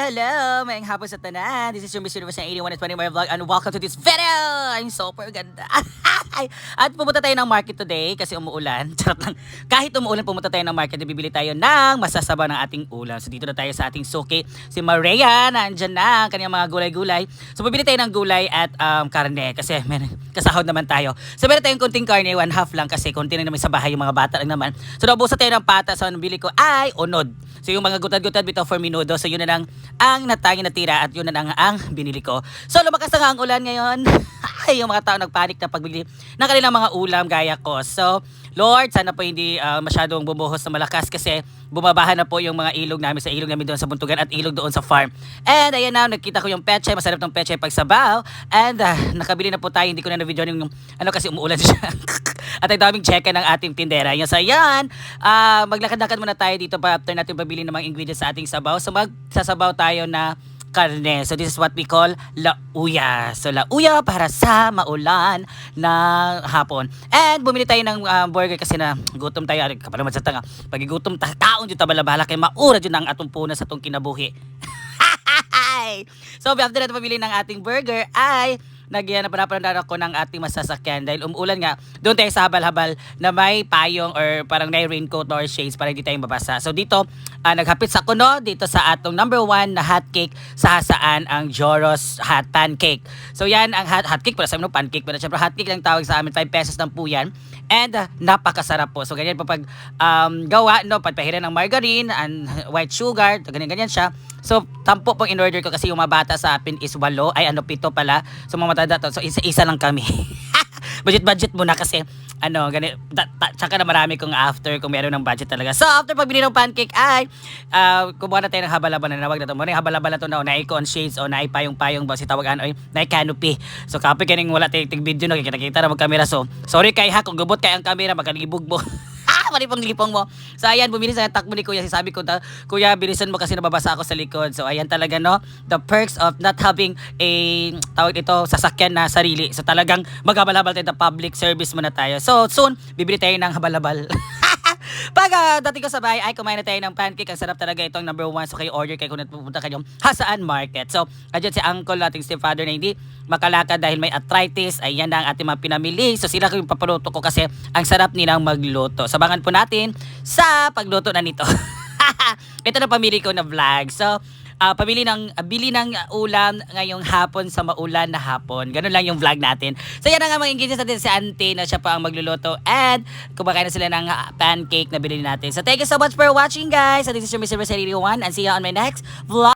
Hello! Mayang hapon sa tanan. This is your Miss Universe 81 and 20 my vlog and welcome to this video! I'm super ganda. At pumunta tayo ng market today kasi umuulan. Charot lang. Kahit umuulan, pumunta tayo ng market at bibili tayo ng masasabaw ng ating ulam. So dito na tayo sa ating suki. Si Maria, nandyan na ang kanyang mga gulay-gulay. So bibili tayo ng gulay at karne kasi kasahod naman tayo. So meron tayong kunting karne, 1/2 lang kasi kunti na naman sa bahay yung mga bata lang naman. So naubusan tayo ng pata. So ang bili ko ay unod. So yung mga gutad-gutad bitaw for minudo. So yun na lang ang natira at yun na lang ang binili ko. So lumakas na nga ang ulan ngayon. Ay, yung mga tao nagpanik na pagbili ng kanilang mga ulam gaya ko. So Lord, sana po hindi masyadong bumuhos na malakas kasi bumabahan na po yung mga ilog namin sa ilog namin doon sa Buntugan at ilog doon sa farm. And ayan na, nakita ko yung pechay, masarap ng pechay pagsabaw. And nakabili na po tayo, hindi ko na na-video yung kasi umuulan siya. At ang daming check ng ating tindera. Yung so yan, maglakad-lakad muna tayo dito pa after natin pabili ng mga ingredients sa ating sabaw. So magsasabaw tayo na karne. So this is what we call lauya. So lauya para sa maulan na hapon. And bumili tayo ng burger kasi na gutom tayo. Kapag naman sa tanga, pag gutom taon dito balabala kay maura dyan ang atong puna sa itong kinabuhi. So after natin pabili ng ating burger ay napanapanan ako ng ating masasakyan dahil umuulan nga. Doon tayo sa habal-habal na may payong or parang may raincoat or shades para hindi tayo mabasa. So dito, naghapit sa kuno dito sa atong number 1 na hot cake sa hasaan ang Joros hot pancake. So yan ang hot cake, para sa amin pancake, pero syempre hot cake lang tawag sa amin, 5 pesos lang po yan. And napakasarap po. So ganyan po pag gawa, no, pagpahiran ng margarine and white sugar, ganyan siya. So tampo pong in-order ko kasi yung mga bata sa akin is 8, ay 7 pala. So mga matanda to. So isa-isa lang kami. budget muna kasi ganito, tsaka na marami kong after kung meron ng budget talaga. So after pagbili ng pancake ay kumuha na tayo ng habal-habal na nawag na ito. Muna yung habal-habal na ito na naikon shades o naipayong-payong ba si tawagan o canopy. So kapag kaning wala tayong video no, kita na mag-camera. So sorry kay ha kung gubot kay ang camera magkalibog mo. Malipong-lipong mo. So ayan, bumili sa takbo ni Kuya. Sabi ko, Kuya, bilisan mo kasi nababasa ako sa likod. So ayan talaga, no? The perks of not having a, tawag ito, sasakyan na sarili. So talagang maghabal-habal tayo, public service muna tayo. So soon, bibili tayo ng habal-habal. Pag dating ko sa bahay, ay kumain na tayo ng pancake. Ang sarap talaga itong number 1. So kayo order kayo kung pupunta kayo hasaan market. So andyan si uncle nating stepfather na hindi makalakad dahil may arthritis. Ayan na ang ating mga pinamili. So sila yung papaluto ko kasi ang sarap nilang magluto. Sabangan po natin sa pagluto na nito. Ito na pamili ko na vlog. So bili ng ulam ngayong hapon sa maulan na hapon. Ganun lang yung vlog natin. So yan ang mga ingredients natin si auntie na siya pa ang magluluto. And kumakain na sila ng pancake na bilhin natin. So thank you so much for watching guys. So this is your Mr. Rosario 1 and see you on my next vlog.